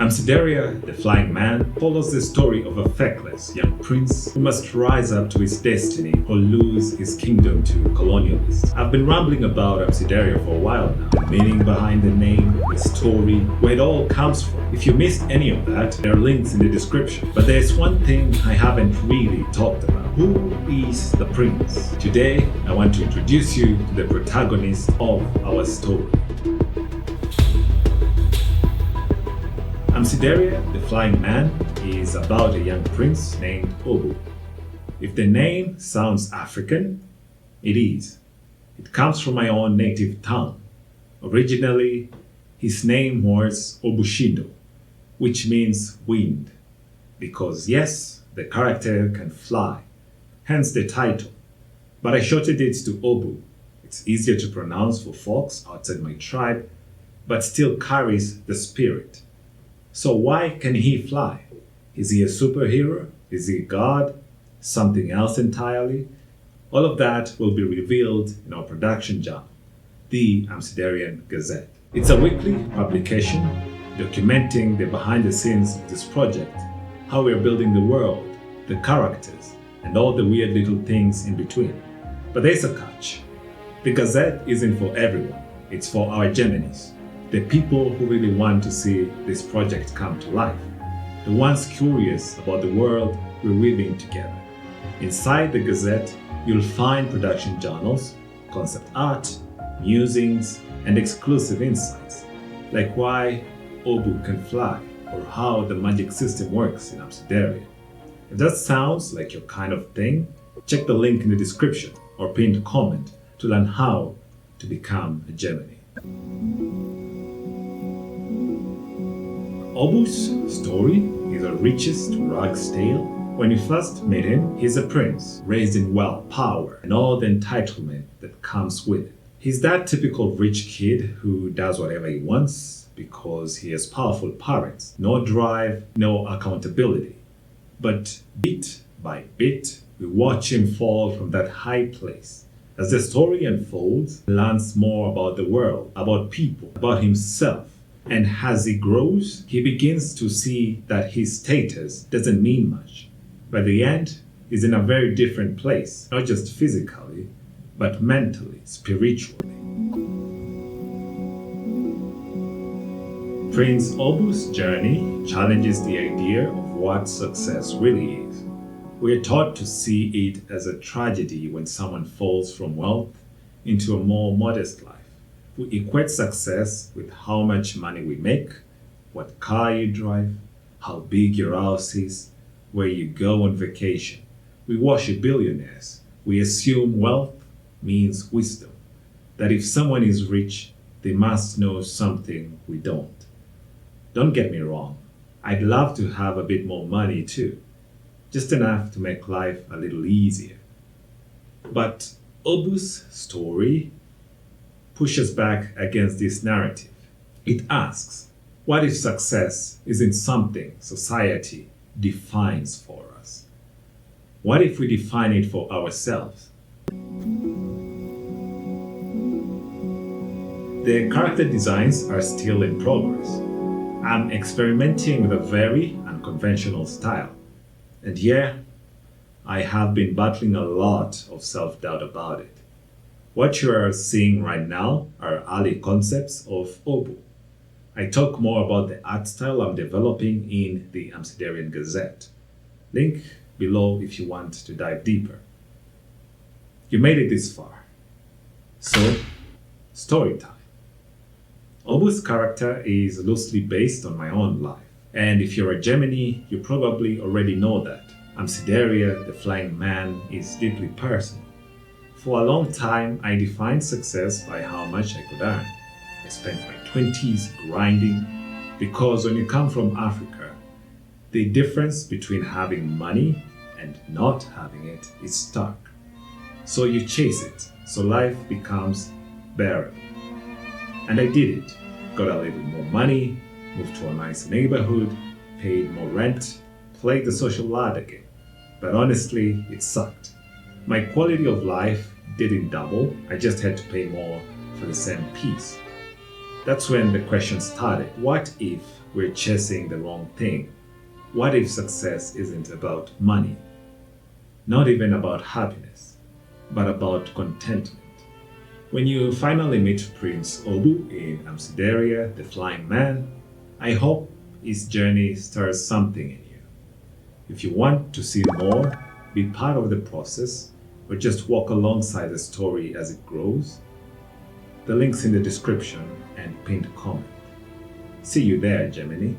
Amsideria, the Flying Man, follows the story of a feckless young prince who must rise up to his destiny or lose his kingdom to colonialists. I've been rambling about Amsideria for a while now, the meaning behind the name, the story, where it all comes from. If you missed any of that, there are links in the description. But there's one thing I haven't really talked about. Who is the prince? Today, I want to introduce you to the protagonist of our story. Amsideria, the Flying Man, is about a young prince named Obu. If the name sounds African, it is. It comes from my own native tongue. Originally, his name was Obushindo, which means wind, because yes, the character can fly, hence the title. But I shortened it to Obu. It's easier to pronounce for folks outside my tribe, but still carries the spirit. So why can he fly? Is he a superhero? Is he a god? Something else entirely? All of that will be revealed in our production journal, the Amsiderian Gazette. It's a weekly publication documenting the behind the scenes of this project, how we're building the world, the characters, and all the weird little things in between. But there's a catch. The Gazette isn't for everyone. It's for our Geminys. The people who really want to see this project come to life. The ones curious about the world we're weaving together. Inside the Gazette, you'll find production journals, concept art, musings, and exclusive insights, like why Obu can fly or how the magic system works in Amsideria. If that sounds like your kind of thing, check the link in the description or pinned comment to learn how to become a Gemini. Obu's story is the richest rag's tale. When you first meet him, he's a prince, raised in wealth, power, and all the entitlement that comes with it. He's that typical rich kid who does whatever he wants because he has powerful parents, no drive, no accountability. But bit by bit, we watch him fall from that high place. As the story unfolds, he learns more about the world, about people, about himself. And as he grows, he begins to see that his status doesn't mean much. By the end, he's in a very different place, not just physically, but mentally, spiritually. Prince Obu's journey challenges the idea of what success really is. We are taught to see it as a tragedy when someone falls from wealth into a more modest life. We equate success with how much money we make, what car you drive, how big your house is, where you go on vacation. We worship billionaires. We assume wealth means wisdom, that if someone is rich, they must know something we don't. Don't get me wrong, I'd love to have a bit more money too, just enough to make life a little easier. But Obu's story pushes back against this narrative. It asks, what if success isn't something society defines for us? What if we define it for ourselves? The character designs are still in progress. I'm experimenting with a very unconventional style. And yeah, I have been battling a lot of self-doubt about it. What you are seeing right now are early concepts of Obu. I talk more about the art style I'm developing in the Amsiderian Gazette. Link below if you want to dive deeper. You made it this far. So, story time. Obu's character is loosely based on my own life. And if you're a Gemini, you probably already know that. Amsideria, the Flying Man, is deeply personal. For a long time, I defined success by how much I could earn. I spent my 20s grinding because when you come from Africa, the difference between having money and not having it is stark. So you chase it, so life becomes bearable. And I did it. Got a little more money, moved to a nice neighborhood, paid more rent, played the social ladder game. But honestly, it sucked. My quality of life didn't double, I just had to pay more for the same piece. That's when the question started. What if we're chasing the wrong thing? What if success isn't about money? Not even about happiness, but about contentment. When you finally meet Prince Obu in Amsideria, the Flying Man, I hope his journey stirs something in you. If you want to see more, be part of the process, or just walk alongside the story as it grows, the link's in the description and pinned comment. See you there, Gemini.